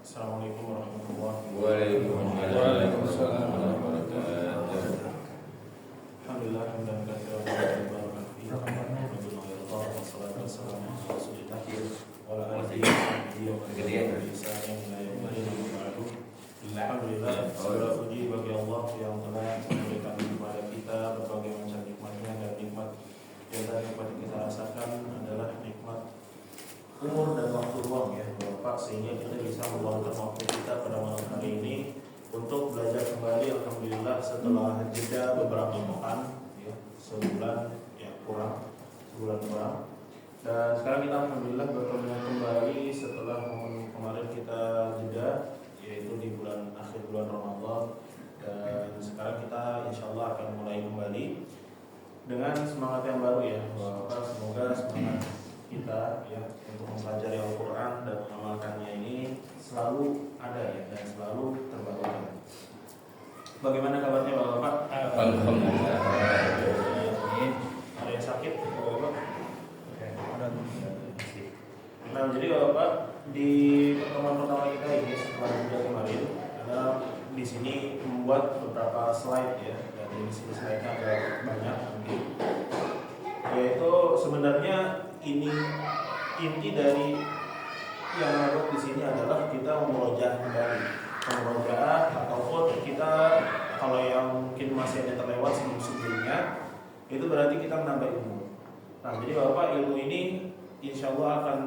Assalamualaikum warahmatullahi Waalaikumsalam warahmatullahi wabarakatuh. Alhamdulillah, hamdan katsiran tayyiban fihi hamdan yurdi wassalatu wassalamu ala rasulillah wa ala alihi wa sahbihi Alhamdulillah, segala puji bagi Allah yang telah memberikan kepada kita berbagai macam nikmatnya, dan nikmat yang dapat kita rasakan adalah nikmat umur dan waktu luang ya Bapak, sehingga kita bisa meluangkan waktu kita pada malam hari ini untuk belajar kembali. Alhamdulillah, setelah jeda beberapa pekan ya, sebulan kurang, dan sekarang kita alhamdulillah bertemu kembali setelah momen kemarin kita jeda, yaitu di akhir bulan Ramadan, dan sekarang kita insyaallah akan mulai kembali dengan semangat yang baru ya Bapak. Semoga semangat kita ya untuk mempelajari Al-Quran dan mengamalkannya ini selalu ada ya, dan selalu terbarukan. Bagaimana kabarnya Bapak? Alhamdulillah. Ada yang sakit Bapak? Nah, jadi Bapak, di pertemuan pertama kita ini setelah jeda kemarin, ada di sini membuat beberapa slide ya, dan di sini slide-nya agak banyak nanti. Yaitu sebenarnya ini inti dari yang ada di sini adalah kita memurojaah kembali, memurojaah, ataupun kita kalau yang mungkin masih ada terlewat sebelumnya, itu berarti kita menambah ilmu. Nah, jadi Bapak, ilmu ini insya Allah akan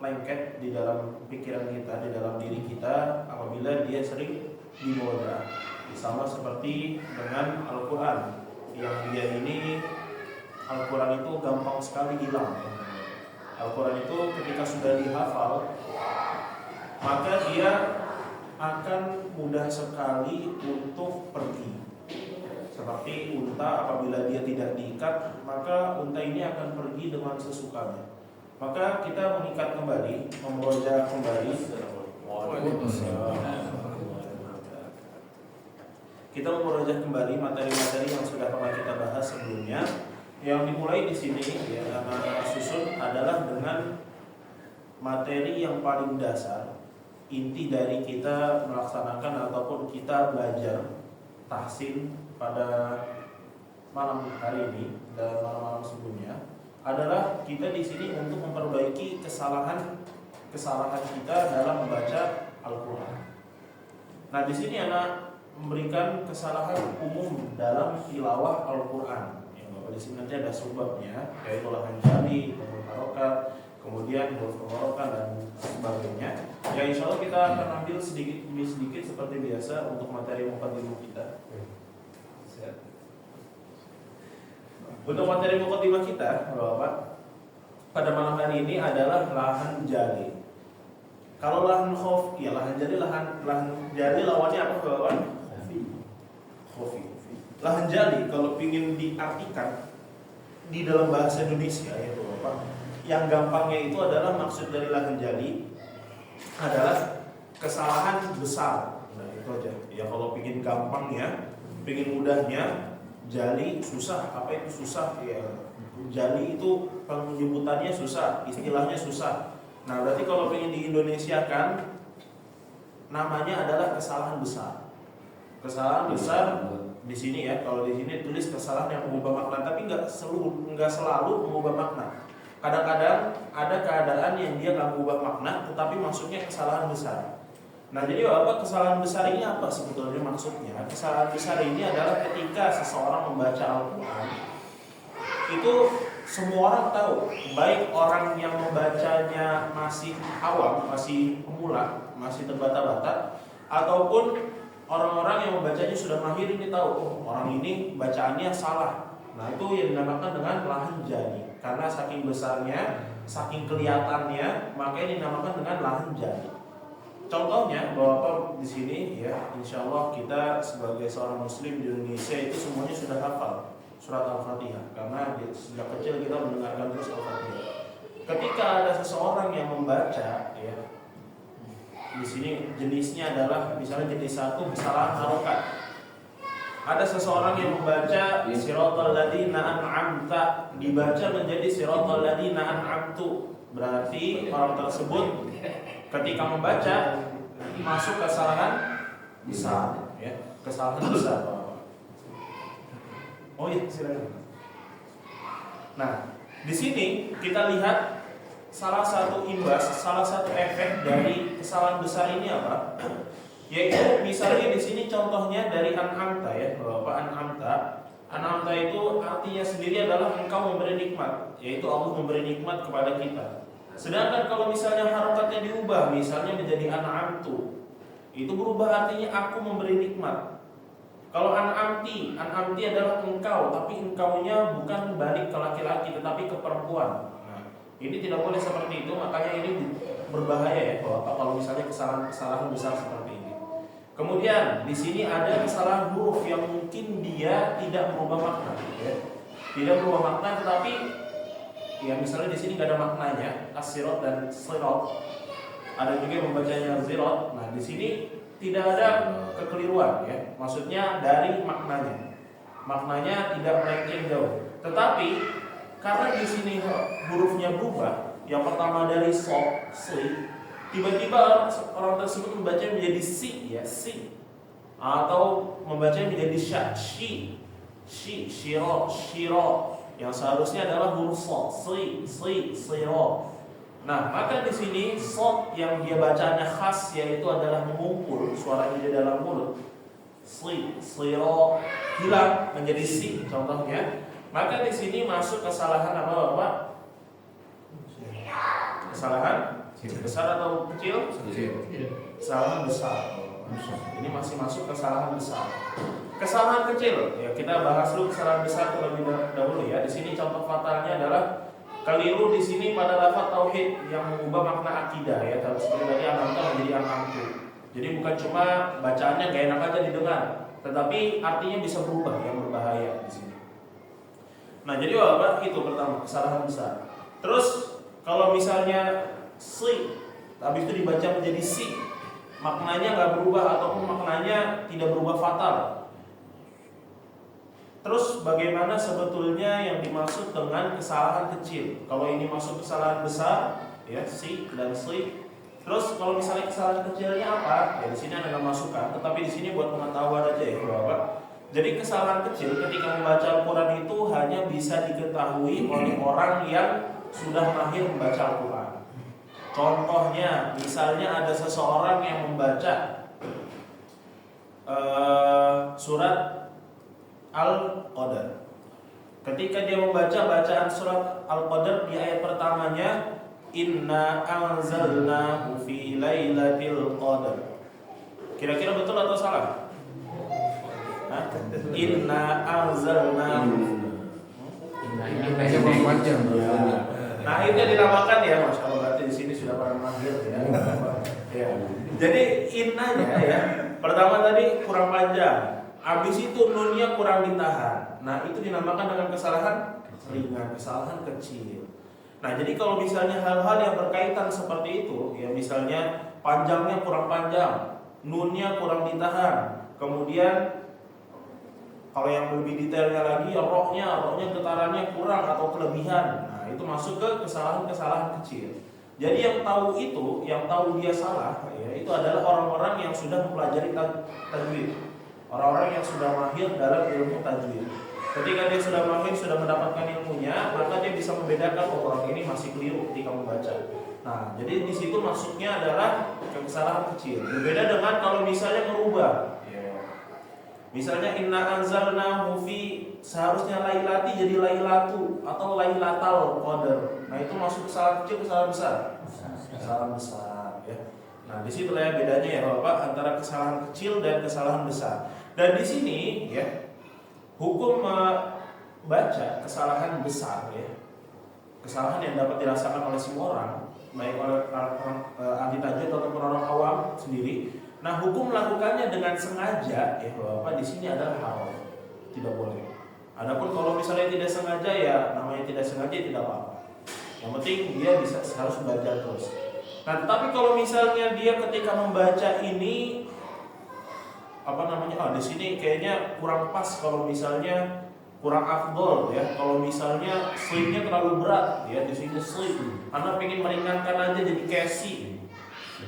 lengket di dalam pikiran kita, di dalam diri kita apabila dia sering dimurojaah. Sama seperti dengan Al-Quran, yang dia ini Al-Quran itu gampang sekali hilang ya. Al-Quran itu ketika sudah dihafal, maka dia akan mudah sekali untuk pergi. Seperti unta, apabila dia tidak diikat, maka unta ini akan pergi dengan sesukanya. Maka kita mengikat kembali, memurojaah kembali. Kita memurojaah kembali materi-materi yang sudah pernah kita bahas sebelumnya. Yang dimulai di sini ya, anak susun adalah dengan materi yang paling dasar, inti dari kita melaksanakan ataupun kita belajar tahsin pada malam hari ini dan malam-malam sebelumnya adalah kita di sini untuk memperbaiki kesalahan kita dalam membaca Al-Quran. Nah, di sini anak memberikan kesalahan umum dalam tilawah Al-Quran. Di sini nanti ada sebabnya, yaitu lahan jali, harokat, kemudian huruf harokat dan sebagainya. Ya, insya Allah kita akan ambil sedikit demi sedikit seperti biasa untuk materi mukadimah kita. Untuk materi mukadimah kita, Bapak, pada malam hari ini adalah lahan jali. Kalau lahan khof, ya lahan jali lawannya apa, Bapak? Khofi. Lahan jali kalau ingin diartikan di dalam bahasa Indonesia ya Bapak, yang gampangnya itu adalah maksud dari lahan jali adalah kesalahan besar. Nah, itu aja. Ya kalau ingin gampangnya, ingin mudahnya, jali susah. Apa itu susah? Ya jali itu penyebutannya susah, istilahnya susah. Nah, berarti kalau ingin diindonesiakan, namanya adalah kesalahan besar. Kesalahan besar di sini ya, kalau di sini tulis kesalahan yang mengubah makna, tapi nggak selalu mengubah makna. Kadang-kadang ada keadaan yang dia nggak mengubah makna, tetapi maksudnya kesalahan besar. Nah, jadi Bapak, kesalahan besar ini apa sebetulnya maksudnya? Kesalahan besar ini adalah ketika seseorang membaca Al-Quran, itu semua orang tahu, baik orang yang membacanya masih awam, masih pemula, masih terbata-bata, ataupun orang-orang yang membacanya sudah mahir ini tahu, oh orang ini bacaannya salah. Nah, itu yang dinamakan dengan lahan jali. Karena saking besarnya, saking kelihatannya, maka ini dinamakan dengan lahan jali. Contohnya, Bapak di sini ya, insya Allah kita sebagai seorang Muslim di Indonesia itu semuanya sudah hafal surat Al-Fatihah, karena sejak kecil kita mendengarkan terus Al-Fatihah. Ketika ada seseorang yang membaca ya, di sini jenisnya adalah misalnya jenis 1 kesalahan harokat. Ada seseorang yang membaca siratal ladzina an'amta, dibaca menjadi siratal ladzina an'amtu. Berarti orang tersebut ketika membaca masuk kesalahan besar, ya, kesalahan besar. Oh iya, silakan. Nah, di sini kita lihat salah satu imbas, salah satu efek dari kesalahan besar ini apa? Yaitu misalnya di sini contohnya dari an'amta ya, Bapak an'amta. An'amta itu artinya sendiri adalah engkau memberi nikmat, yaitu Allah memberi nikmat kepada kita. Sedangkan kalau misalnya harokatnya diubah, misalnya menjadi an'amtu, itu berubah artinya aku memberi nikmat. Kalau an'amti adalah engkau, tapi engkaunya bukan balik ke laki-laki tetapi ke perempuan. Nah, ini tidak boleh seperti itu, makanya ini berbahaya ya kalau misalnya kesalahan besar seperti ini. Kemudian di sini ada kesalahan huruf yang mungkin dia tidak merubah makna, ya. Tidak merubah makna, tetapi ya misalnya di sini nggak ada maknanya, as-sirat dan sirat. Ada juga yang membacanya zirat. Nah, di sini tidak ada kekeliruan ya. Maksudnya dari maknanya. Maknanya tidak melenceng jauh. Tetapi karena di sini hurufnya berubah, yang pertama dari so, si, tiba-tiba orang tersebut membaca menjadi si ya, si. Atau membaca menjadi sya, shi, shiro, shiro. Yang seharusnya adalah huruf so, si, siro. Nah, maka di sini sod yang dia bacanya khas yaitu adalah mengumpul suara di dalam mulut. Siro hilang menjadi si contohnya. Maka di sini masuk kesalahan apa Bapak? Kesalahan besar atau kecil? Kesalahan besar. Ini masih masuk kesalahan besar. Kesalahan kecil ya, kita bahas dulu kesalahan besar terlebih dahulu ya. Di sini contoh fatalnya adalah keliru di sini pada lafaz tauhid yang mengubah makna akidah ya, seperti tadi an'amta menjadi an'amtu. Jadi bukan cuma bacaannya gak enak aja didengar, tetapi artinya bisa berubah, yang berbahaya di sini. Nah, jadi Bapak itu pertama kesalahan besar. Terus kalau misalnya si habis itu dibaca menjadi si, maknanya gak berubah ataupun maknanya tidak berubah fatal. Terus bagaimana sebetulnya yang dimaksud dengan kesalahan kecil? Kalau ini masuk kesalahan besar, ya si dan si. Terus kalau misalnya kesalahan kecilnya apa? Ya di sini Anda masukkan, tetapi di sini buat pengetahuan aja ya, Bapak. Jadi kesalahan kecil ketika membaca Al-Quran itu hanya bisa diketahui oleh orang yang sudah mahir membaca Al-Quran. Contohnya, misalnya ada seseorang yang membaca surat Al-Qadar. Ketika dia membaca bacaan surat Al-Qadar di ayat pertamanya, Inna anzalnahu fi lailatul qadar. Kira-kira betul atau salah? Hah? Inna anzalnahu. Nah, itu yang dinamakan ya, Mas. Kalau berarti di sini sudah pernah mahir ya. Ya. Jadi innanya ya, pertama tadi kurang panjang. Habis itu nunnya kurang ditahan. Nah, itu dinamakan dengan kesalahan ringan, kesalahan kecil. Nah, jadi kalau misalnya hal-hal yang berkaitan seperti itu, ya misalnya panjangnya kurang panjang, nunnya kurang ditahan, kemudian kalau yang lebih detailnya lagi, rohnya getarannya kurang atau kelebihan. Nah, itu masuk ke kesalahan-kesalahan kecil. Jadi yang tahu itu, yang tahu dia salah, ya itu adalah orang-orang yang sudah mempelajari tajwid. Orang-orang yang sudah mahir dalam ilmu tajwid. Ketika dia sudah mahir, sudah mendapatkan ilmunya, maka dia bisa membedakan orang ini masih keliru ketika membaca. Nah, jadi di situ masuknya adalah kesalahan kecil. Berbeda dengan kalau misalnya merubah. Misalnya inna anzalnahu fi, seharusnya lailati jadi lailatu atau lailatal qadar. Nah, itu masuk kesalahan kecil, kesalahan besar. Kesalahan besar ya. Nah, di situ ya bedanya ya Bapak antara kesalahan kecil dan kesalahan besar. Dan di sini ya hukum membaca kesalahan besar ya, kesalahan yang dapat dirasakan oleh semua orang, baik oleh orang ahli tajwid ataupun orang awam sendiri. Nah, hukum melakukannya dengan sengaja ya Bapak di sini adalah haram, tidak boleh. Adapun kalau misalnya tidak sengaja ya namanya tidak sengaja tidak apa-apa. Yang penting dia harus belajar terus. Nah, tetapi kalau misalnya dia ketika membaca ini di sini kayaknya kurang pas, kalau misalnya kurang afdol ya. Kalau misalnya slipnya terlalu berat ya, di sini slip. Karena pengen meringankan aja jadi kesi.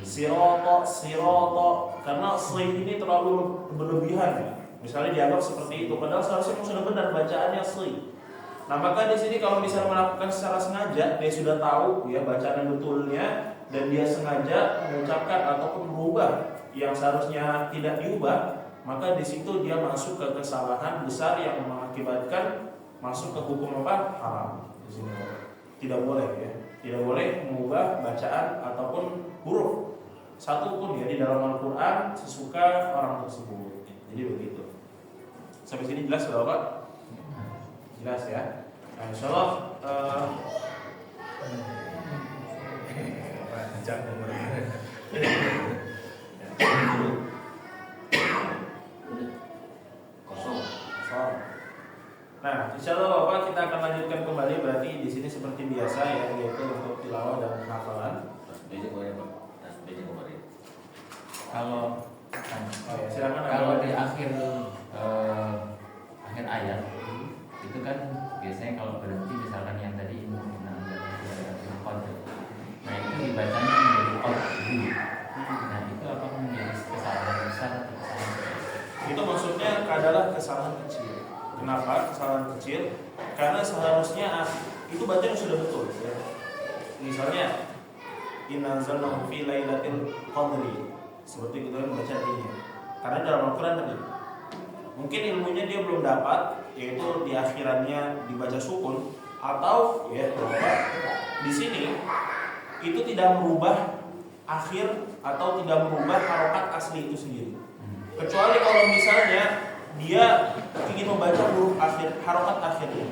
Siroto, karena sri ini terlalu berlebihan ya. Misalnya dianggap seperti itu, padahal seharusnya sudah benar bacaannya sri. Nah maka di sini kalau misalnya melakukan secara sengaja, dia sudah tahu ya bacaan yang betulnya dan dia sengaja mengucapkan ataupun merubah yang seharusnya tidak diubah, maka di situ dia masuk ke kesalahan besar yang mengakibatkan masuk ke hukum apa? Haram. Di sini tidak boleh ya, tidak boleh mengubah bacaan ataupun huruf satu pun ya di dalam Al-Quran sesuka orang tersebut. Jadi begitu. Sampai sini jelas Bapak? Jelas ya. Nah, insyaallah kosong. Nah, insyaallah Bapak kita akan lanjutkan kembali berarti di sini seperti biasa ya, yaitu untuk tilawah dan hafalan. Kalau Silakan. kalau di akhir ayat itu kan biasanya kalau berhenti misalkan yang tadi nah itu dibacanya menjadi qadru. Nah itu apakah menjadi kesalahan besar atau kesalahan kecil? Itu maksudnya adalah kesalahan kecil. Kenapa kesalahan kecil? Karena seharusnya itu bacaan sudah betul ya. Misalnya inna anzalnahu fi lailatul qadri, seperti kita membaca ini. Karena dalam Al-Quran tadi mungkin ilmunya dia belum dapat, yaitu di akhirannya dibaca sukun, atau ya di sini itu tidak merubah akhir atau tidak merubah harokat asli itu sendiri. Kecuali kalau misalnya dia ingin membaca huruf akhir, harokat akhirnya.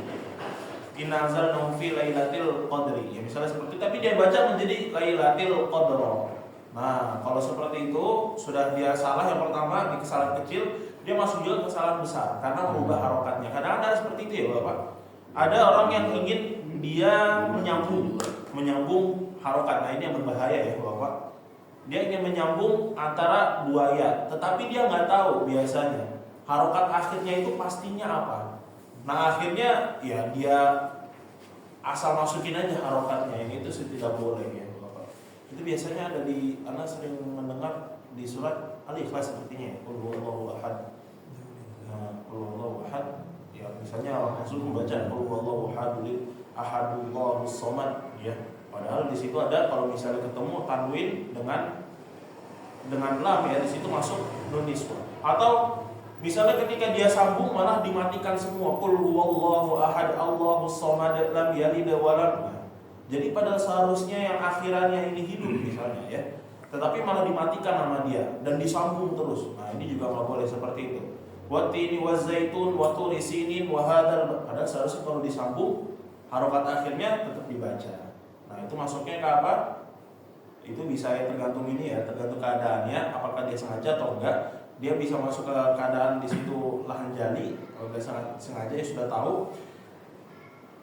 Inna anzalnahu fi lailatul qadri. Ya misalnya seperti itu, tapi dia baca menjadi lailatul qadr. Nah, kalau seperti itu sudah dia salah yang pertama di kesalahan kecil, dia masuk juga kesalahan besar karena merubah harokatnya. Kadang-kadang seperti itu ya Bapak. Ada orang yang ingin dia menyambung harokat. Nah ini yang berbahaya ya Bapak. Dia ingin menyambung antara dua ayat, tetapi dia nggak tahu biasanya harokat akhirnya itu pastinya apa. Nah akhirnya ya dia asal masukin aja harokatnya, yang itu tidak boleh ya Bapak. Itu biasanya ada di, Anda sering mendengar di surat Al-Ikhlas sepertinya ya, Qul huwallahu ahad. Nah, Qul huwallahu ahad. Ya misalnya Rasul membaca Qul huwallahu ahadullahus samad ya. Padahal di situ ada, kalau misalnya ketemu tanwin dengan lam ya, di situ masuk nun niswa. Atau misalnya ketika dia sambung malah dimatikan semua. Qul huwallahu ahad Allahus samad lam yalid wa lam. Jadi padahal seharusnya yang akhirannya ini hidup misalnya ya, tetapi malah dimatikan nama dia dan disambung terus. Nah ini juga nggak boleh seperti itu. Watini wazaitun waturi sinin wahadal. Padahal seharusnya kalau disambung harokat akhirnya tetap dibaca. Nah itu masuknya ke apa? Itu bisa ya tergantung ini ya, tergantung keadaannya. Apakah dia sengaja atau enggak? Dia bisa masuk ke keadaan di situ lahan jali. Kalau dia sengaja ya sudah tahu.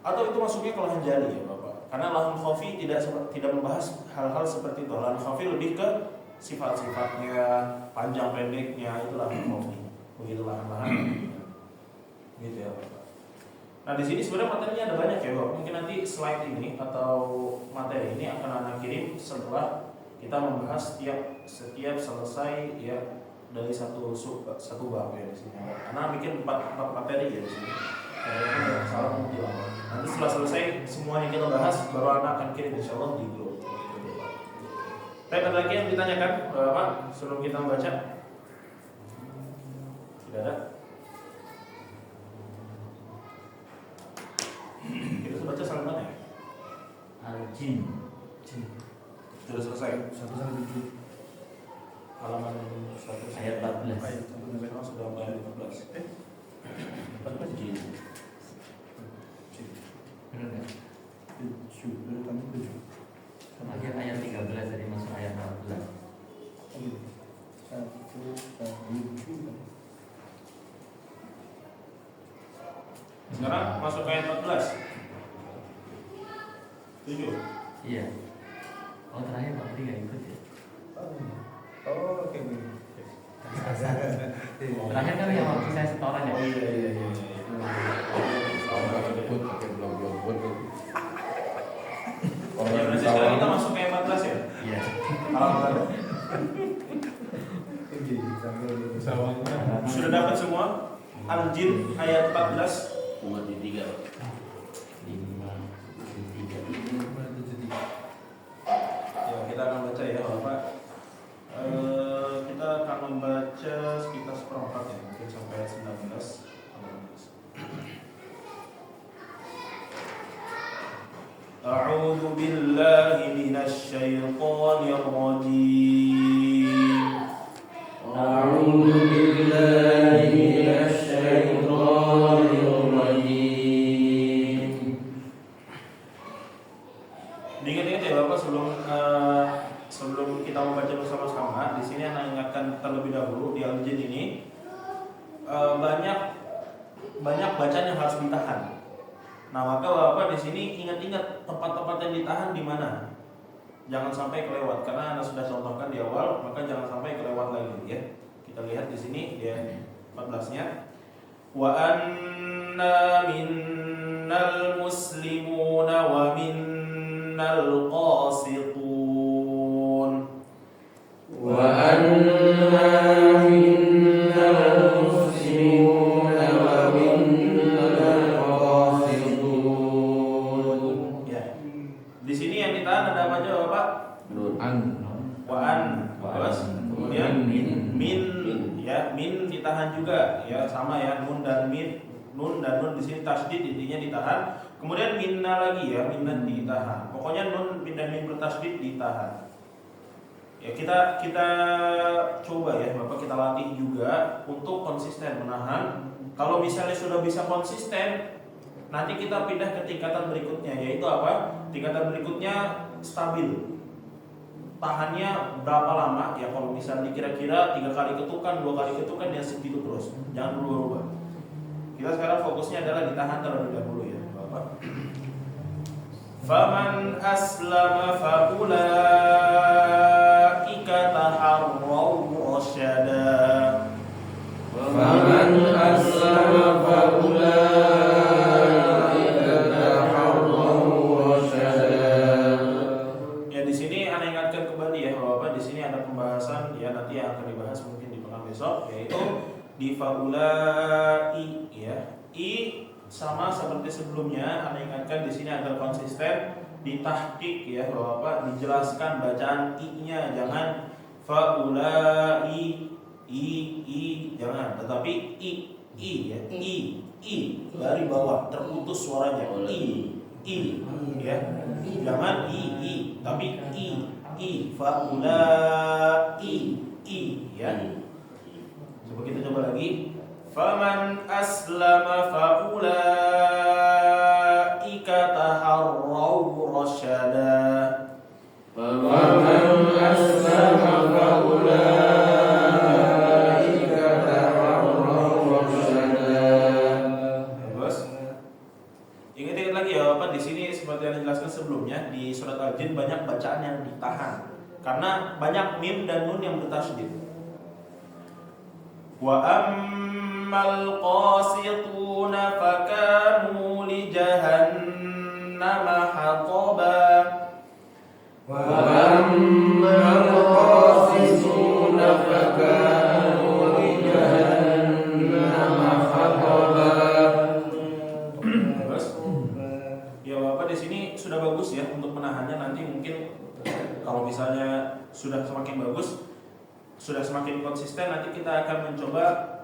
Atau itu masuknya ke lahan jali ya Bapak. Karena lahan khafi tidak membahas hal-hal seperti itu. Lahan khafi lebih ke sifat-sifatnya, panjang pendeknya, itu lahan khafi. Begitu lahan-lahan. Gitu ya Bapak. Nah di sini sebenarnya materinya ada banyak ya Bapak. Mungkin nanti slide ini atau materi ini akan Anda kirim setelah kita membahas setiap selesai ya dari satu bab ya di sini. Karena bikin 4 materi ya di sini. Salah mungkin. Nanti setelah selesai semuanya kita bahas, baru Anda akan kirim insyaallah di grup. Tapi ada lagi yang ditanyakan Bapak sebelum kita membaca? Tidak ada? Kita baca sampai mana ya? Al-Jin. Sudah selesai. 1-7 halaman 1 ayat 14. Ayat sudah ayat 15. 14 jin. Benar enggak? 7 kami 7. Akhir ayat 13 tadi masuk ayat 14. Sekarang masuk ayat 14. 7. Iya. Oh terakhir Pak Tri nggak ikut ya? Oh, oke. Terakhir kan yang waktu saya setoran ya? Oh iya. Orang nyebut pakai blog-blog tuh. Ya berarti sekarang kita masuk ayat 14 ya? Iya. Alhamdulillah. Sudah dapat semua? Al-Jin ayat 14. Nomor 3. 573. Ya, kita akan baca ya Bapak. Kita akan membaca sekitar seperempat ya, mungkin sampai ayat 19. A'udzu billahi minasy syaithanir rajim. A'udzu billahi minasy syaithanir rajim. Diingat-ingat ya Bapak sebelum kita membaca bersama-sama, di sini Anda ingatkan terlebih dahulu di Al-Jin ini banyak bacaan yang harus ditahan. Nah, maka Bapak di sini ingat-ingat tempat-tempat yang ditahan di mana. Jangan sampai kelewat karena Anda sudah contohkan di awal, maka jangan sampai kelewat lagi ya. Kita lihat di sini di ayat 14-nya. Wa anna minnal muslimuna wa minnal qasitun. Wa anna minnal muslimuna wa minnal qasitun. Ya. Di sini yang ditahan ada apa aja Bapak? An. Wa'an, terus kemudian min, ya min ditahan juga, ya sama ya nun dan nun di sini tasdid intinya ditahan. Kemudian minna lagi ya, minna ditahan. Pokoknya nun dan min bertasdid ditahan. Ya kita coba ya Bapak, kita latih juga untuk konsisten menahan. Kalau misalnya sudah bisa konsisten, nanti kita pindah ke tingkatan berikutnya, yaitu apa? Tingkatan berikutnya stabil. Tahannya berapa lama ya, kalau misalnya kira-kira 3 kali ketukan, 2 kali ketukan, ya segitu terus, jangan berubah-ubah. Kita sekarang fokusnya adalah ditahan terlebih dahulu ya Bapak. Faman aslama faulaika taharraw rasyada. Faman aslama faulaika taharraw rasyada. Ya di sini Anda ingatkan kembali ya Bapak, di sini ada pembahasan ya nanti yang akan dibahas mungkin di pekan besok, yaitu di faulai ya. I sama seperti sebelumnya, Anda ingatkan di sini agar konsisten ditahqiq ya Bapak, dijelaskan bacaan i-nya, jangan faulai i jangan, tetapi i ya, i dari bawah terputus suaranya i ya, jangan i tapi i faulai ya. Coba kita coba lagi. Faman aslama faulaika taharraw rasyada. Faman aslama faulaika taharraw rasyada. Bos. Ingat-ingat lagi ya Bapak, di sini seperti yang dijelaskan sebelumnya di surat Al-Jin banyak bacaan yang ditahan karena banyak mim dan nun yang bertasydid. Wa ammal qasituna fakanu li jahannama hataba. Wa ammal qasituna fakanu li jahannama hataba. Terus ya Bapak di sini sudah bagus ya untuk menahannya. Nanti mungkin kalau misalnya sudah semakin bagus, sudah semakin konsisten, nanti kita akan mencoba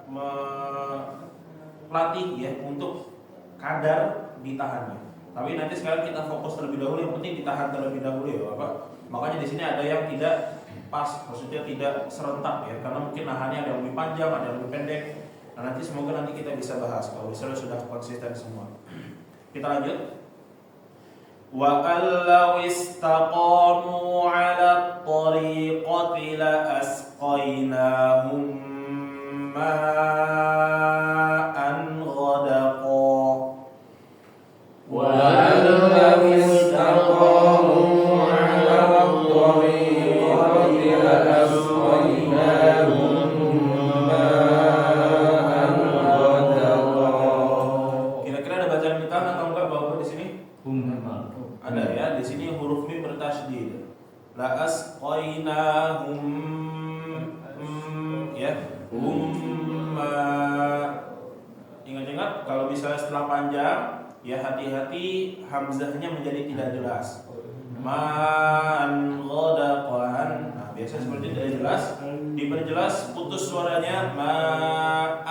melatih ya untuk kadar ditahannya. Tapi nanti sekarang kita fokus terlebih dahulu, yang penting ditahan terlebih dahulu ya Bapak. Makanya di sini ada yang tidak pas, maksudnya tidak serentak ya, karena mungkin nahannya ada yang lebih panjang, ada yang lebih pendek. Nah nanti semoga nanti kita bisa bahas kalau misalnya sudah konsisten semua. Kita lanjut. Wa allau istaqamu 'ala at-tariqati la asqainahum ma'an ghadaqa. Wa allau istaqamu 'ala at-tariqati la asqainahum ma'an ghadaqa. Kira-kira ada bacaan kita atau enggak Bapak di sini? Ada ya, di sini huruf mim bertasydid. La asqainahum ya Walamma, ingat-ingat kalau misalnya setelah panjang, ya hati-hati hamzahnya menjadi tidak jelas. Man ghadaqan. Nah, biasa seperti tidak jelas, diperjelas putus suaranya man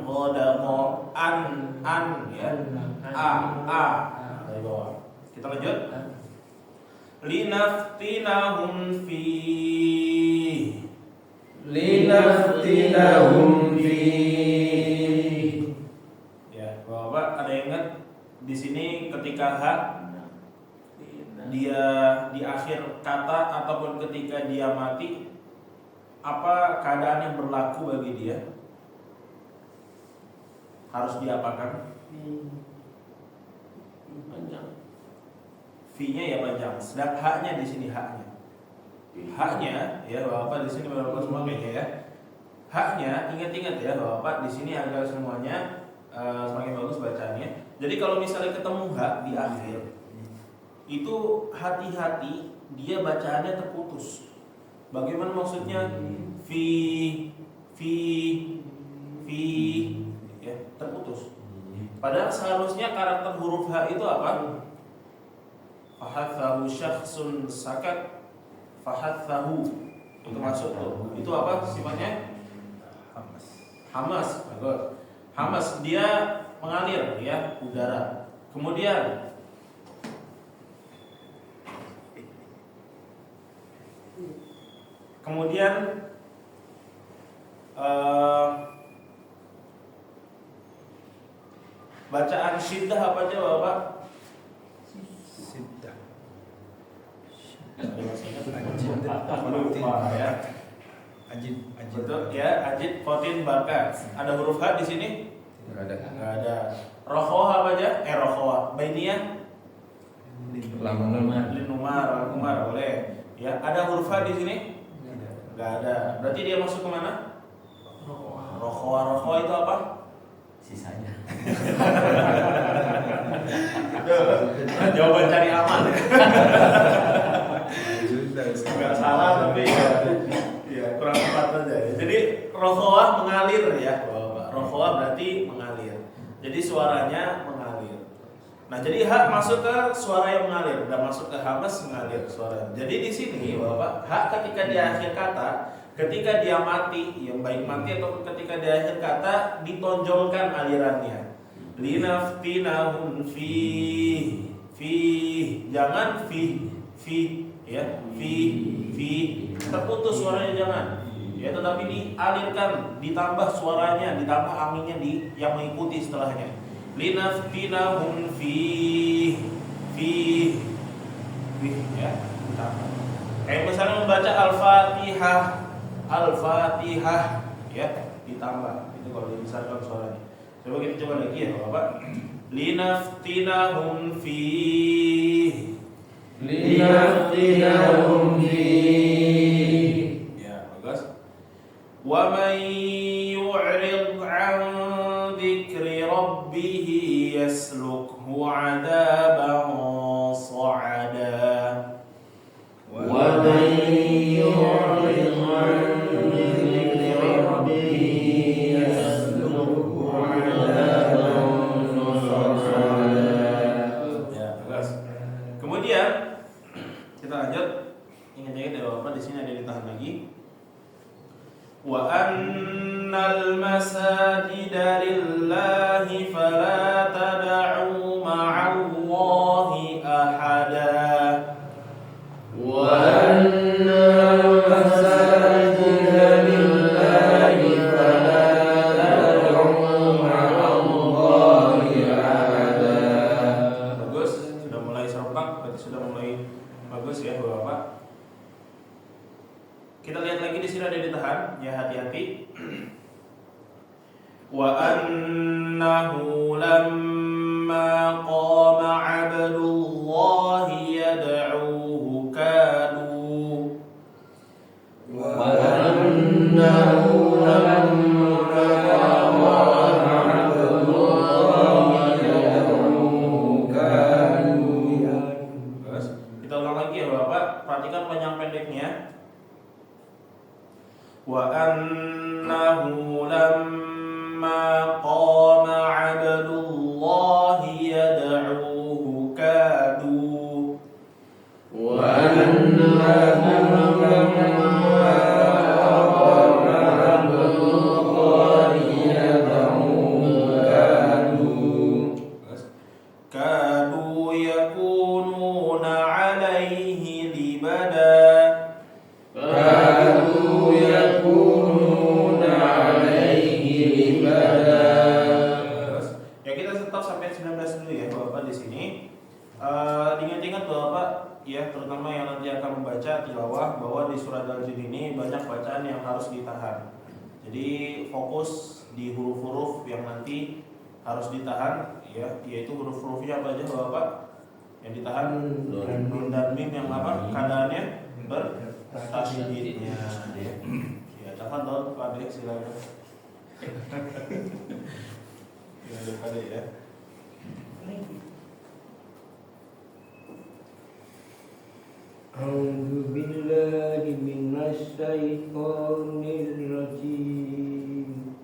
ghadaqa an ya. A dari bawah. Kita lanjut. Linaftinahum fi. Linaftinahum fi. Ya, Bapak ada yang ingat di sini ketika ha dia di akhir kata ataupun ketika dia mati, apa keadaan yang berlaku bagi dia? Harus diapakan? Panjang. V-nya ya panjang. Sedang haknya di sini haknya. Haknya ya Bapak di sini Bapak semua kayaknya ya. Haknya ingat-ingat ya Bapak di sini agar semuanya semakin bagus bacaannya. Jadi kalau misalnya ketemu hak di akhir, itu hati-hati dia bacaannya terputus. Bagaimana maksudnya? Fi ya, terputus. Padahal seharusnya karakter huruf H itu apa? Fahathahu syakhsun sakat fahathahu. Itu masuk tuh. Itu apa sifatnya? Hamas. Bagus. Hamas dia mengalir ya, udara. Kemudian bacaan syiddah apa aja Bapak? Siddah. Lupa ya. Ajid. Betul ya, ajid potin bakat. Ada huruf H di sini? Enggak ada. Enggak ada. Rokhawah apa aja? Rokhawah. Bainiyah? Linumar boleh. Ya, ada huruf H di sini? Enggak ada. Berarti dia masuk ke mana? Rokhawah itu apa? Sisanya. Jawaban cari aman ya. Enggak salah tapi ya kurang tepat saja. Jadi rokhawah mengalir ya, Bapak. Rokhawah berarti mengalir. Jadi suaranya mengalir. Nah, jadi hak masuk ke suara yang mengalir, dan masuk ke hamas mengalir suara. Jadi di sini Bapak, hak ketika di akhir kata, ketika dia mati, yang baik mati ataupun ketika di akhir kata ditonjolkan alirannya. Linaftinahum fi jangan fi ya, fi terputus suaranya jangan. Ya, tetapi dialirkan, ditambah suaranya, ditambah anginnya yang mengikuti setelahnya. Linaftinahum fi ya, ditambah. Kayak misalnya membaca Al-Fatihah ya, ditambah. Itu kalau dibesarkan suaranya. Coba kita coba lagi ya Bapak. Linaftinahum fi. Ya, bagus. Wa man yu'rid 'an dzikri rabbih yaslukhu 'adaban sa'ada. Wa man yu'rid 'an dzikri rabbih yaslukhu 'adaban sa'ada. Ya, bagus. Kemudian kita lanjut. Ingat-ingat ya Bapak, di sini ada ditahan lagi. Wa annal masajida lillahi fala tad'u ma'allahi ahada. Wa annal masajida lillahi fala tad'u ma'allahi ahada. Bagus, sudah mulai serentak, berarti sudah mulai bagus ya Bapak. Kita lihat lagi di sini ada ditahan, ya hati-hati. Wa annahu lamma qama 'abdullahi yad'uhu kanu. Wa annahu lamma qama 'abdullahi yad'uhu kanu. Bagus. Kita ulang lagi ya Bapak, perhatikan panjang pendeknya. Wa annahu lamma ya Bapak di sini. Diingat-ingat Bapak ya, terutama yang nanti akan membaca tilawah, bahwa di surat Al-Jin ini banyak bacaan yang harus ditahan. Jadi fokus di huruf-huruf yang nanti harus ditahan ya, yaitu huruf-hurufnya apa aja Bapak? Yang ditahan nun dan mim yang apa? Keadaannya bertasydidnya ya. Ya, tafadhol Pak Dek, silakan. Ya, daripada ya. A'udzu billahi minasy syaithanir rajim.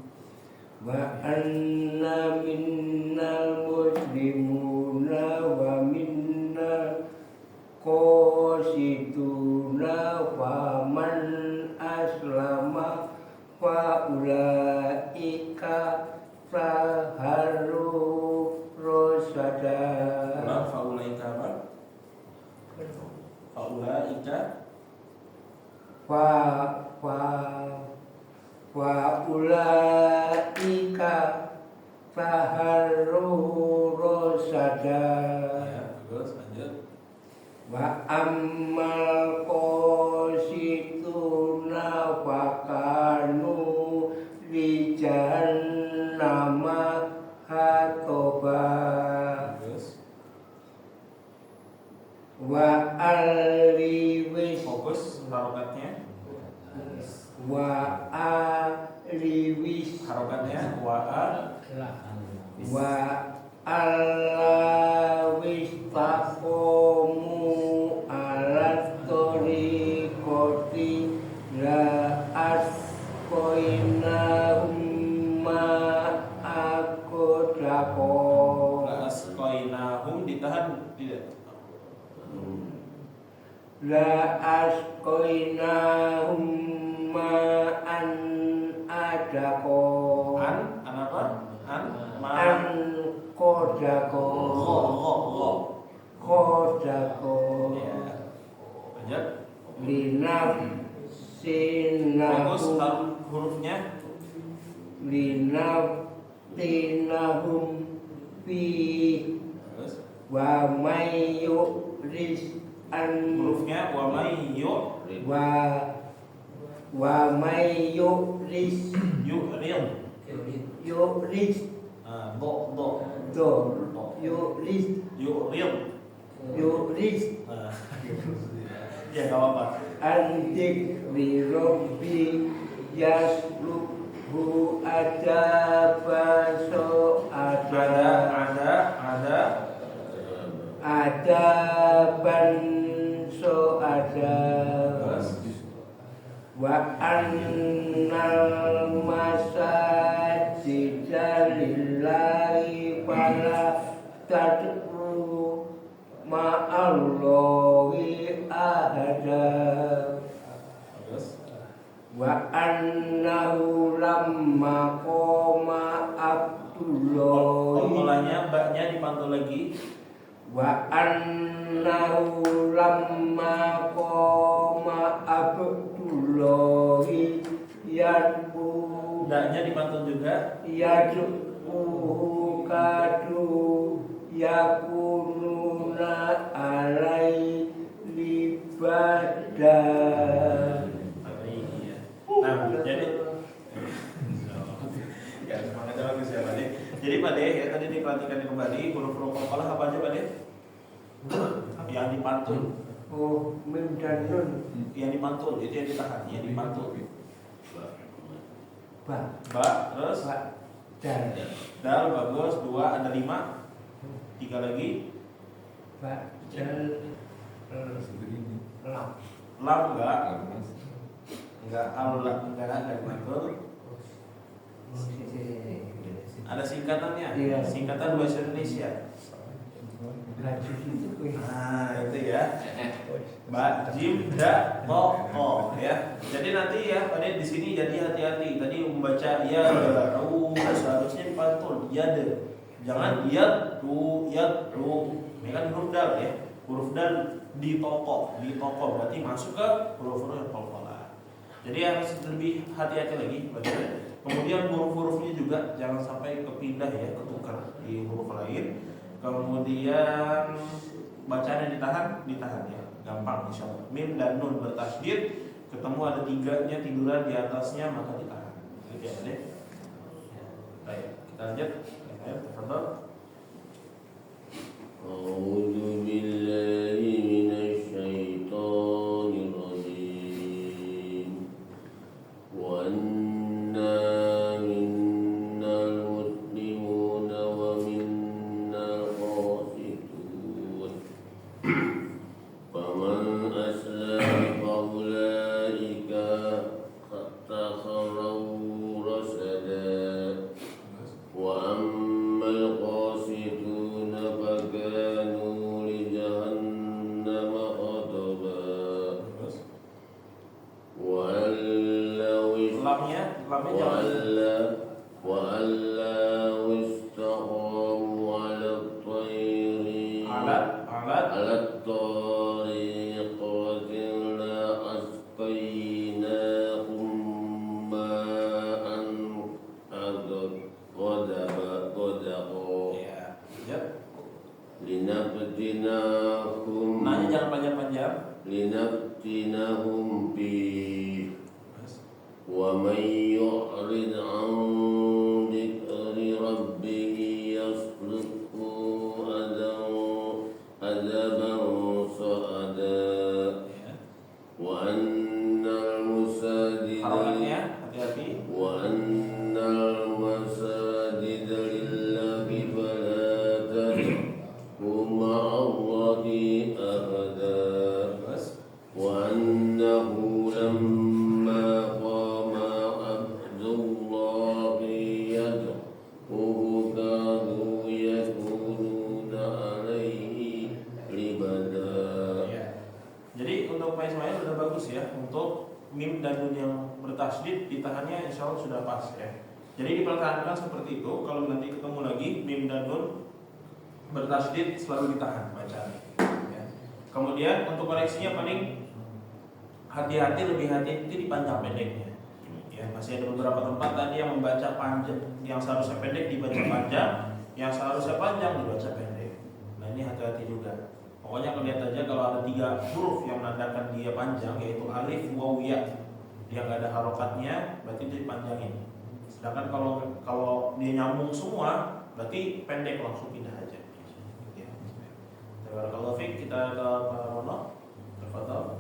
Wa anna minnal muslimuna wa minna qasituna wa man aslama fa ulaika saharu rosada. Faulaika apa? Faulaika wa ulaika saharu rosada. ya, bagus, lanjut. Wa ammal qasituna wa kanu li jahannama hatoba. Bagus. Wa alriwis Fokus harokatnya. wa alriwis Harokatnya wa alawis taqomu alat tariqati la asqoinahum ma akodako. La asqainahum ditahan tidak? La asqoinahum ma'an adako. An apa? An An kodako. Gho. Kodako. Ya. Lanjut. Linaf Fokus sinahum hurufnya. linaf tinahum fi Terus wa mayu ris an hurufnya wa may wa mayu ris yu'ril. yuris Do. do yuris Yu'ril. Ya enggak apa-apa. antik li robbi yasluhu ada baso ada banso ada wa annal masajida lillahi fala tad'u ma'allahi ahada wa annahu lamma qoma abdullahi Kolanya baknya dipantul lagi. wa annahu lamma qoma abdullahi yad'u Daknya dipantul juga. yad'u kadu yakununa alai libada. Nah, jadi ya semangatnya bagus ya Pak De. Jadi Pak De ya tadi diperhatikan kembali huruf-huruf qalqalah apa aja Pak De? Yang dipantul. Oh, mim dan nun. Yang dipantul itu yang ditahan, yang dipantul. Ba, Terus ba, dal, dal bagus, 2 ada 5. 3 lagi. ba, dal, lam. Lam enggak Allah enggak ada dipantul. Ada singkatannya. Iya. Singkatan bahasa Indonesia. Laju itu kuih. Nah, itu ya. Ba, jim, da, to, ko ya. Jadi nanti ya, pada di sini jadi hati-hati. Tadi membaca ya, seharusnya dipantul ya de. Jangan ya tu. Ini kan huruf dal ya. Huruf dal di toko berarti masuk ke huruf-huruf yang qalqalah. Jadi harus lebih hati-hati lagi bacanya. Kemudian huruf-hurufnya juga jangan sampai kepindah ya, ketukar di huruf lain. Kemudian bacanya ditahan ya, gampang insyaallah. Mim dan nun bertasydid, ketemu ada tiganya tiduran di atasnya maka ditahan. Gitu ya, Dek. Baik, kita lanjut. Ayo, tafadhol. أعوذ بالله من الشيطان الرجيم وأنا منا المسلمون ومنا القاسطون فمن أسلم فأولئك اتخذوا رشدا وأما القاسطون فكانوا لجهنم حطبا وأن لو استقاموا على الطريقة لأسقيناهم ماء غدقا Ya. لنفتناهم Nanya jangan panjang-panjang. لنفتنهم فيه ومن يعرض عن ذكر ربه يسلكه عذابا صعدا وأن المساجد Harokannya hati-hati. وأن المساجد لله فلا تدعوا مع الله أحدا وأنه لما قام عبد الله يدعوه كانوا يكونون عليه لبدا. Ya. Jadi untuk Pak Ismail sudah bagus ya. Untuk mim dan nun yang bertasydid ditahannya insya Allah sudah pas ya. Jadi dipertahankan seperti itu. Kalau nanti ketemu lagi mim dan nun bertasydid selalu ditahan bacaan. Ya. Kemudian untuk koreksinya paling hati-hati, lebih hati-hati di panjang pendeknya. Ya, masih ada beberapa tempat tadi yang membaca panjang, yang seharusnya pendek dibaca panjang, yang seharusnya panjang dibaca pendek. Nah ini hati-hati juga. Pokoknya lihat aja kalau ada 3 huruf yang menandakan dia panjang, yaitu alif, waw, ya, dia nggak ada harokatnya, berarti dia dipanjangin. Sedangkan kalau dia nyambung semua, berarti pendek, langsung pindah aja. Ya. Barakallahu fiik. Kita ke Pak Rono. Tafadhol.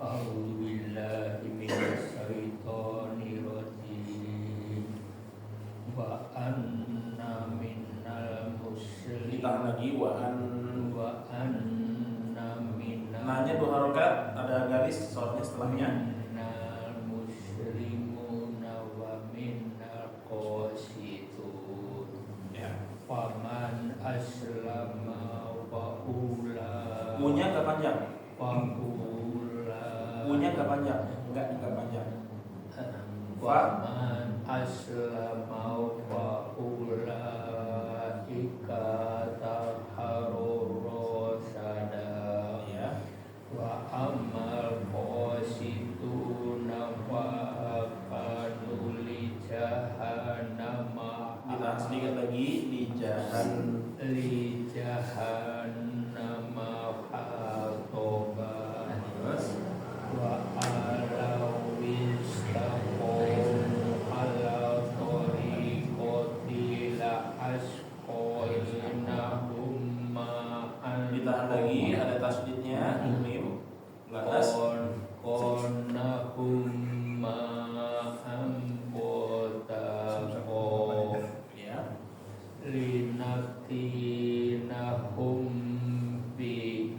A'udzu billahi minasy syaithanir rajim. Wa anna minnal muslimin. Ditahan lagi Wa anna minnal. Nanya 2 harokat, ada garis soalnya setelahnya. Minnal muslimuna wa minnal qasitun. Ya. Faman aslama wa ula. Munya nggak panjang. Munya nggak panjang. Nggak panjang. Faman aslama wa ula ika taharur rosada. Ya. Wa amal qasituna wa kanuli jahannama. Ditahan sedikit lagi di jahan. Li jahannama hatoba. Terus. Wa ala wistaqom ala tariqati la asqainahum ma'an. Ditahan lagi, ada tasydidnya, mim. Laras. Konahum ma'an bodaqo. Ya. Linatinahum bi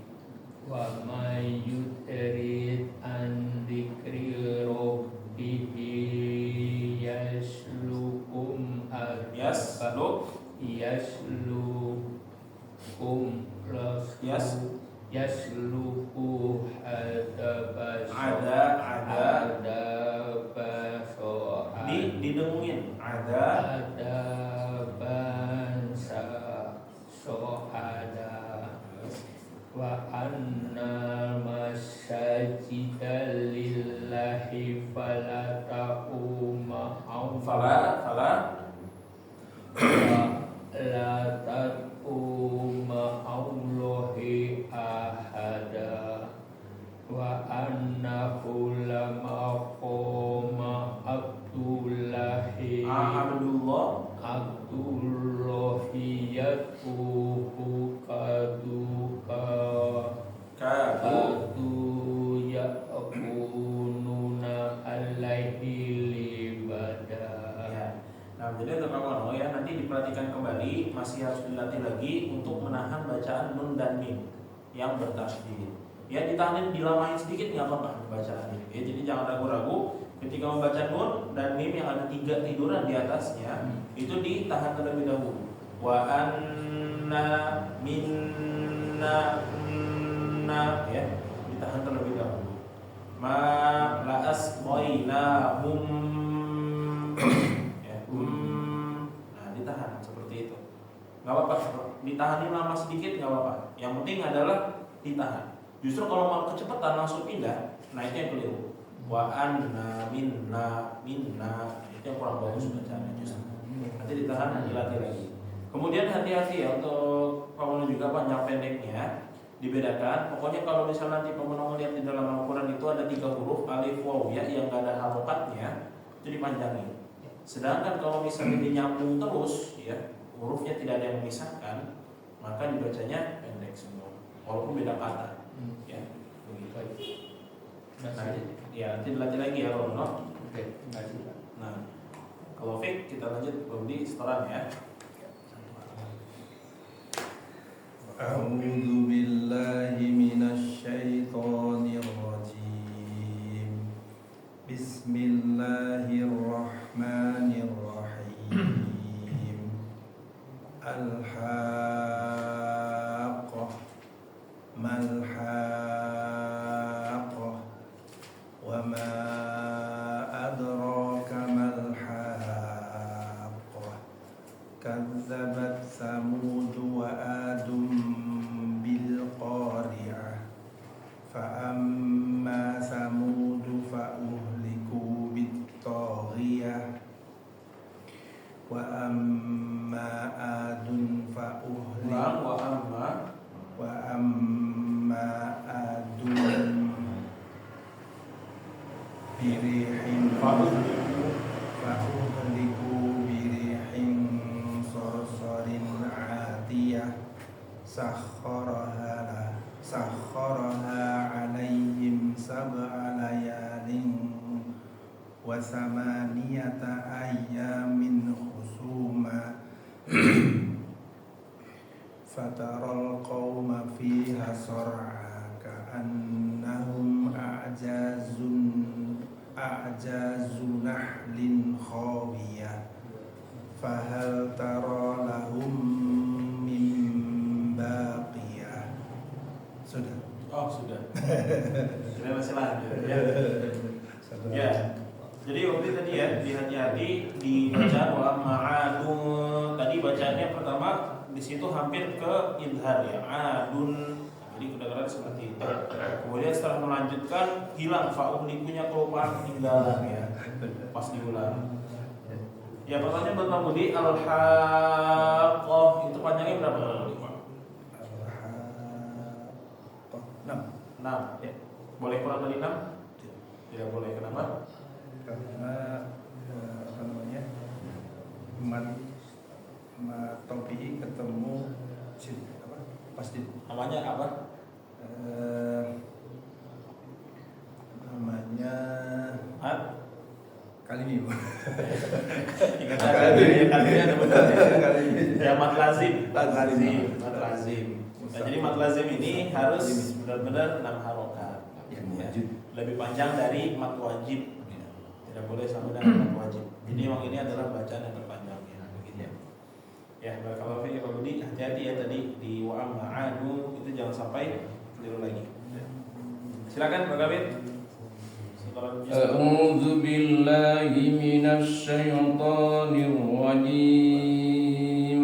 wa may yudrid an dzikri rabbihi yaslukum yasluku didengungin ada wa anna masajida lillahi fala ta'uma fala la ta'um menahan bacaan nun dan mim yang bertasydid. Ya ditahanin, dilamain sedikit nggak apa-apa bacaan ini. Ya, jadi jangan ragu-ragu ketika membaca nun dan mim yang ada 3 tiduran di atasnya itu ditahan terlebih dahulu. Wa anna minna na, ya ditahan terlebih dahulu. Ma la asqainahum, ya nah ditahan seperti itu. Nggak apa-apa, ditahanin lama sedikit nggak apa-apa. Yang penting adalah ditahan. Justru kalau mau kecepatan langsung pindah, nah itu yang keliru. Wa anna minna itu yang kurang bagus bacaannya justru. Nanti ditahan, dilatih lagi. Kemudian hati-hati ya untuk pemenang juga panjang pendeknya dibedakan. Pokoknya kalau misalnya nanti pemenang melihat di dalam Al-Quran itu ada 3 huruf alif waw ya yang gak ada harokatnya, itu dipanjangin. Sedangkan kalau misalnya dinyambung terus ya, hurufnya tidak ada yang memisahkan, maka dibacanya pendek semua walaupun beda kata. Ya, begitu. Nah, ya nanti dilatih lagi ya kalau no. Oke, ngaji. Nah, kalau Fik kita lanjut di setoran ya. A'udzu billahi minasy syaithanir rajim. Bismillahirrahmanirrahim. Al-haqqah mal-haqqah wa ma adraka mal-haqqah. Kadzabat Samud wa Adum bil qari'ah. Fa amma Samud fa uhliku bit taghiyah. Wa amma Adun fa uhliku wa amma Adun birihin fa'uhliku birihin sorsorin atiyah sakharaha alaihim sab'a layalin wa samaniyata ayyamin husuma fataral qawma fiha sar'a ka'annahum a'jazu nahlin khawiyah fahal tara lahum min baqiyah. Sudah. Oh sudah. Sudah masih lanjut ya. Ya. Jadi waktu tadi ya hati-hati dibaca wa ma'adun. Tadi bacaannya pertama di situ hampir ke idhar ya. Adun. Jadi kedengaran seperti itu. Kemudian setelah melanjutkan hilang fa'uhlikunya kelupaan ketinggalan ya. Pas diulang. Ya pertanyaan buat Bang Budi, al-haqqah itu panjangnya berapa Bang Budi? 6. Ya. Boleh kurang dari 6? Tidak boleh, kenapa? Karena apa namanya, topi ketemu apa pasti Namanya apa? Namanya kali ini. Ingat kalinya ada benar ya. Mat lazim. Mat lazim. Nah, jadi mat lazim ini harus benar-benar 6 harokat. Ya. Lebih panjang dari mat wajib. Tidak boleh sama dengan mat wajib. Jadi memang ini adalah bacaan yang terpanjang ya. Begitu. Ya, barakallahu fiik Pak Budi, hati-hati ya tadi di wa ma'adu itu jangan sampai keliru lagi. Silakan Pak Gawin. A'udzu billahi minasy syaithanir rajim.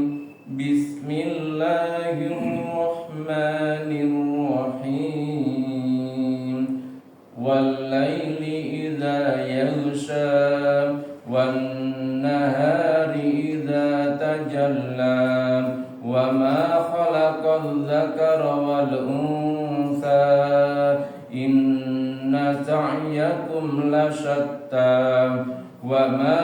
Bismillahirrahmanirrahim. Wal laili idza yaghsha wan nahari idza tajalla wa ma khalaqal dzakara wal untha inna sa'yakum lasyatta wa ma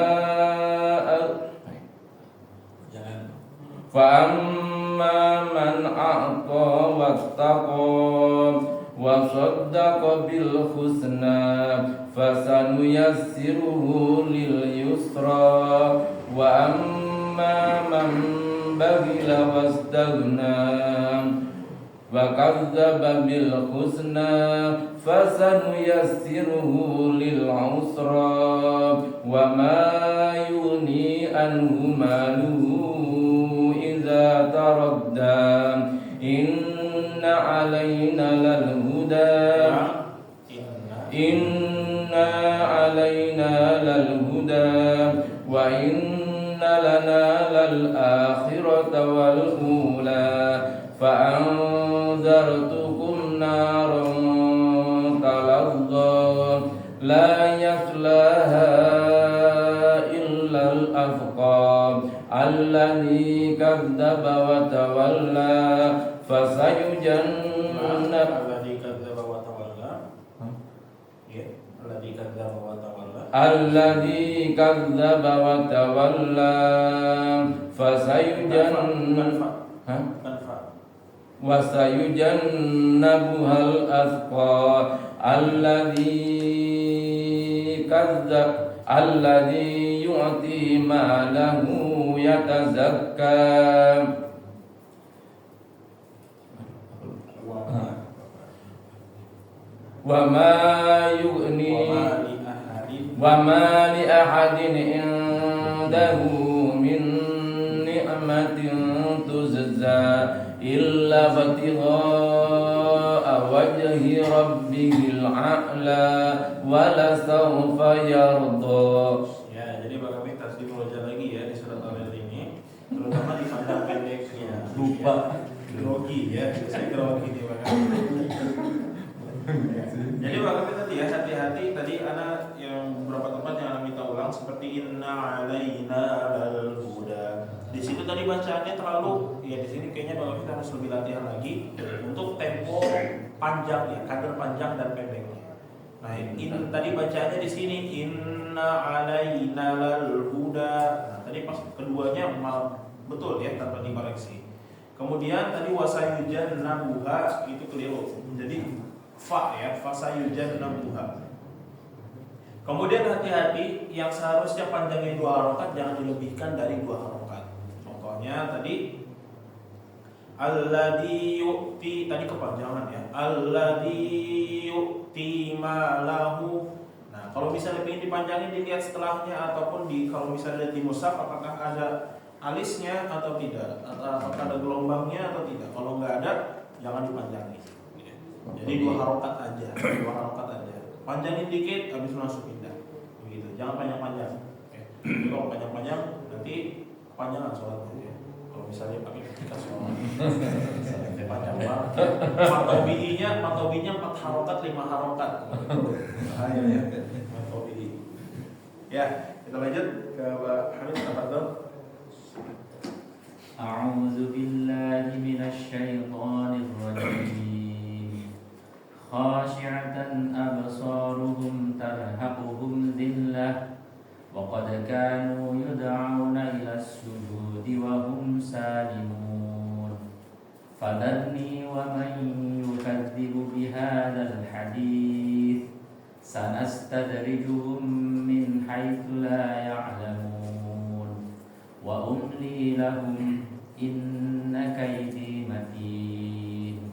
fa amma man a'ta wattaqa wa saddaqa bil husna fasanuyassiruhu lil yusra wa amma man بخل واستغنى وكذب بالحسنى فسنيسره للعسرى وما يغني عنه ماله إذا تردى إن علينا للهدى وإن لنا للآخرة والأولى فأنذرتكم نارا تلظى لا يصلاها إلا الأشقى الذي كذب وتولى فسيجنب الذي كذب وتولى وسيجنبها الأتقى الذي يؤتي ماله يتزكى وما لأحد عنده من نعمة تجزى إلا ابتغاء وجه ربه الأعلى ولسوف يرضى. Ya, jadi Pak kami tasbih belajar lagi ya di surat Al-Baqarah ini, terutama di panjang pendeknya. Lupa. Grogi ya, saya grogi nih Pak kami. Jadi Pak kami tadi ya hati-hati tadi anak yang beberapa tempat yang anak minta ulang seperti inna alaina lal huda. Di situ tadi bacaannya terlalu ya di sini kayaknya Pak kita harus lebih latihan lagi untuk tempo panjang ya, kadar panjang dan pendeknya. Nah, tadi bacaannya di sini inna alaina lal huda. Nah, tadi pas keduanya betul ya tanpa dikoreksi. Kemudian tadi wasayujan nabuha itu keliru. Jadi fa ya, fasayujan nabuha. Kemudian hati-hati yang seharusnya panjangnya 2 harokat jangan dilebihkan dari 2 harokat. Contohnya tadi alladzi yu'ti tadi kepanjangan ya. Alladzi yu'ti malahu. Nah, kalau misalnya ingin dipanjangin dilihat setelahnya ataupun kalau misalnya lihat di mushaf apakah ada alisnya atau tidak, atau apakah ada gelombangnya atau tidak. Kalau nggak ada jangan dipanjangin. Jadi 2 harokat aja, 2 harokat aja. Panjangin dikit, habis langsung pindah. Begitu. Jangan panjang-panjang. Oke. Jadi kalau panjang-panjang nanti kepanjangan sholatnya. Ya. Kalau misalnya pakai ketika sholat, panjang banget. Matobinya 4 harokat, 5 harokat. Bahaya ya. Matobi. Ya, kita lanjut ke Pak Hamid Tafadhol. A'udzu billahi minasy syaithanir rajim. Khashi'atan absaruhum tarhaquhum dhillah wa qad kanu yud'auna ila as-sujudi wa hum salimun. Fadharni wa man yukadzibu bihadzal hadits sanastadrijuhum min haitsu la ya'lamun wa umli lahum inna kaydi matin.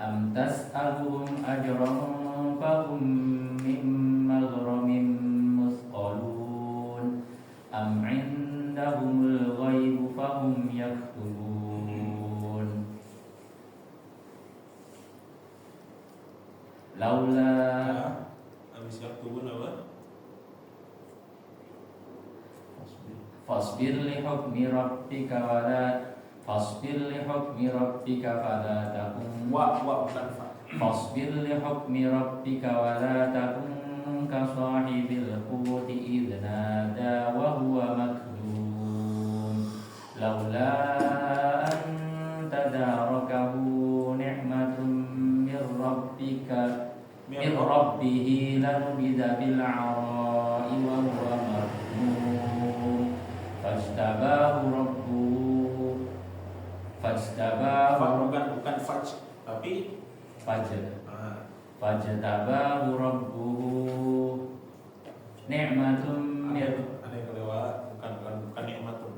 Am tas'aluhum ajran fahum min maghramin musqalun am 'indahumul ghaibu fahum yaktubun. Laula habis yaktubun apa? Fasbir li hukmi rabbika fala takun Bukan fa. Fasbir li hukmi rabbika wala takun ka sahibil huti idh nada wa huwa makdum laula an tadarakahu ni'matun min rabbihi lanubida bil 'ara'i wa huwa mahmum bukan faj tapi fajtabahu rabbuhu ni'matun ada yang kelewat bukan nikmatun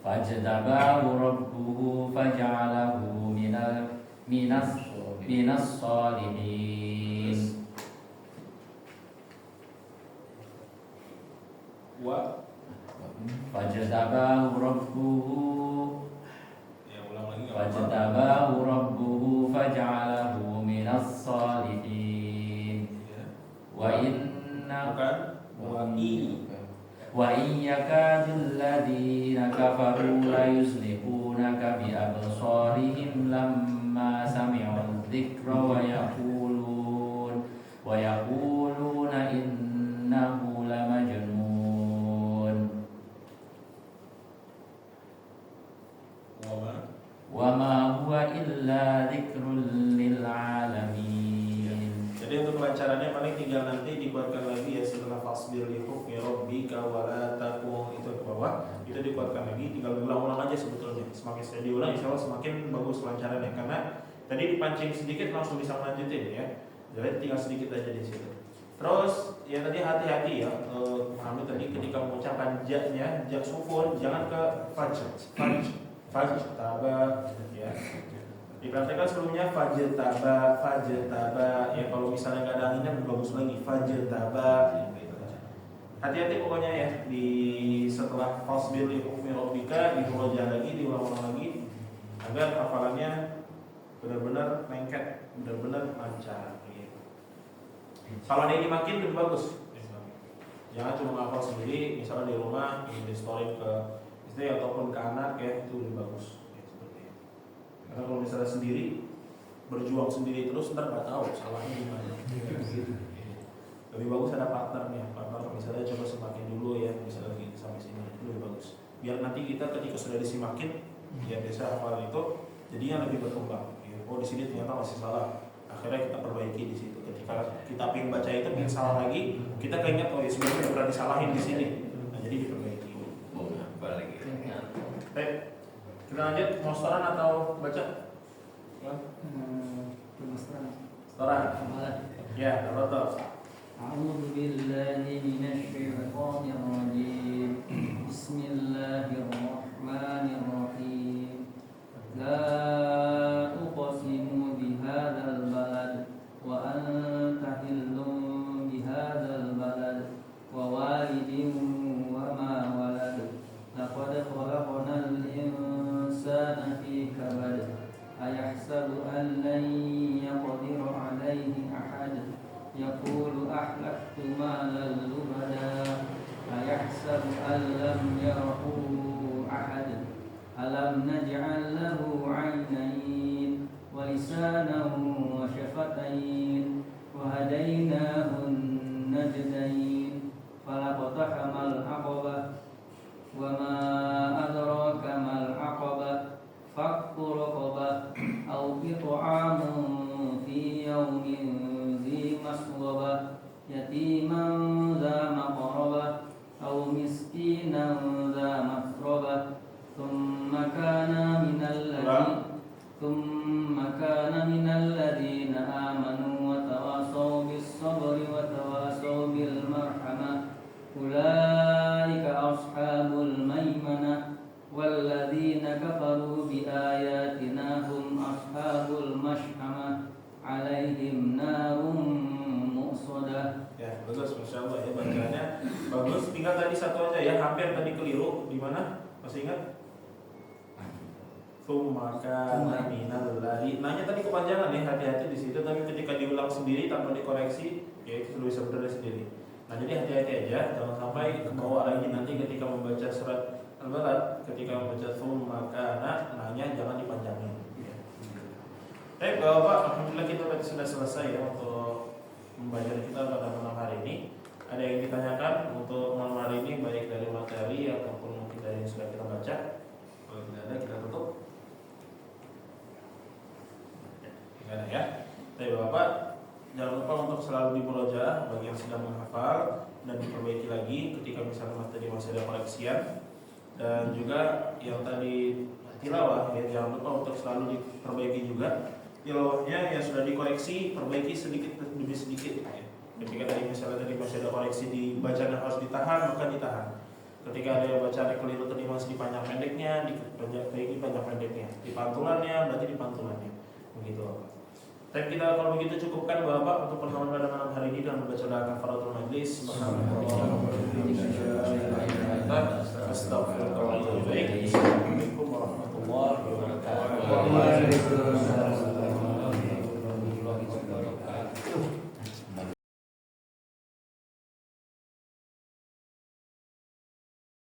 fajtabahu rabbuhu faj'alahu minas shalihin. Fajtabahu rabbuhu ulang lagi fajtabahu rabbuhu faj'alahu minas shalihin. Wa inna wa in yakadul ladzina kafaru la yuzliqunaka bi absarihim lamma sami'u dzikra wa yaquluna innahu lamajnun wa ma huwa illa dzikrun lil alamin. Jadi untuk pelajarannya paling tinggal nanti dikuatkan lagi ya setelah fasbir li hukmi rabbika wa la takun itu ke bawah, itu dikuatkan lagi, tinggal diulang-ulang aja sebetulnya. Semakin saya diulang insya Allah semakin bagus pelajarannya, karena tadi dipancing sedikit langsung bisa melanjutin ya. Jadi tinggal sedikit aja di situ. Terus ya tadi hati-hati ya, pahami tadi ketika mengucapkan ja-nya, ja sukun jangan ke faj taba ya. Dipraktekkan sebelumnya fajtaba ya, kalau misalnya nggak ada anginnya bagus lagi fajtaba gitu. Hati-hati pokoknya ya di setelah fasbir li hukmi rabbika diulang lagi, diulang-ulang lagi agar hafalannya benar-benar lengket, benar-benar lancar gitu. Kalau ini makin lebih bagus. Jangan cuma ngapal sendiri, misalnya di rumah ingin di-story ke istri ataupun ke anak ya, itu lebih bagus. Karena kalau misalnya sendiri, berjuang sendiri terus, ntar nggak tahu salahnya gimana. Lebih bagus ada partnernya, partner misalnya coba semakin dulu ya, misalnya gitu sampai sini, itu lebih bagus. Biar nanti kita ketika sudah disimakin, ya biasa hafalan itu, jadinya lebih berkembang. Oh di sini ternyata masih salah, akhirnya kita perbaiki di situ. Ketika kita pengen baca itu pengen salah lagi, kita keinget oh ya sebenarnya udah pernah disalahin di sini, nah jadi diperbaiki. Balik. Baik. Kita lanjut, mau setoran atau baca? Setoran. Ya, betul. A'udzu billahi minasy syaithanir rajim. Bismillahirrahmanirrahim. La uqsimu bihadzal balad wa anta hillum bihadzal balad wa walidin wa ma walad. Laqad khalaqnal insana fi kabad. Ayahsabu an lan yaqdira alayhi ahad. Yaqulu ahlaktu malan lubada. Ayahsabu an lam yarahu ahad. Alam naj'al lahu 'aynayn wa lisanan wa shafatayn wa hadaynahu najdayn. Falaqtahamal 'aqabah wa ma adraka mal 'aqabah. Fakku raqabah aw it'amun fi yawmin dhi masghabah yatiman dha maqrabah aw miskinan dha masrabah thumma kana minal ladina amanu wa tawasaw bis sabri wa tawasaw bil marhamah ulaika ashabul maimanah walladzina kafaru bi ayatina hum ashabul mash'amah alaihim narum muqsadah. Ya, bagus, Masya Allah ya bacaannya bagus. Tinggal tadi satu aja ya, hampir tadi keliru. Di mana? Masih ingat? Tsumaka minal ladzi. Nanya tadi kepanjangan ya, hati-hati di situ. Tapi ketika diulang sendiri tanpa dikoreksi, ya itu bisa berdiri sendiri. Nah jadi hati-hati aja, jangan sampai kebawa lagi nanti ketika membaca surat Al-Balad, ketika membaca tsumaka nanya jangan dipanjangin. Baik Bapak, alhamdulillah kita tadi sudah selesai ya untuk membaca kita pada malam hari ini. Ada yang ditanyakan untuk malam hari ini baik dari materi ataupun mungkin dari yang sudah kita baca? Kalau tidak ada kita tutup. Tidak ada ya. Baik Bapak, jangan lupa untuk selalu dimurojaah bagi yang sedang menghafal dan diperbaiki lagi ketika misalnya materi masih ada koreksian. Dan juga yang tadi tilawah ya, jangan lupa untuk selalu diperbaiki juga. Tilawahnya yang sudah dikoreksi perbaiki sedikit demi sedikit ya. Ketika tadi misalnya tadi masih ada koreksi dibaca dan harus ditahan, maka ditahan. Ketika ada yang baca ada keliru tadi masih di panjang pendeknya, di panjang pendeknya, di pantulannya berarti di pantulannya, begitu. Dan kita kalau begitu cukupkan Bapak untuk pertemuan pada malam hari ini dengan membaca doa kafaratul majlis. Astagfirullahaladzim. Assalamualaikum warahmatullahi wabarakatuh. Waalaikumsalam.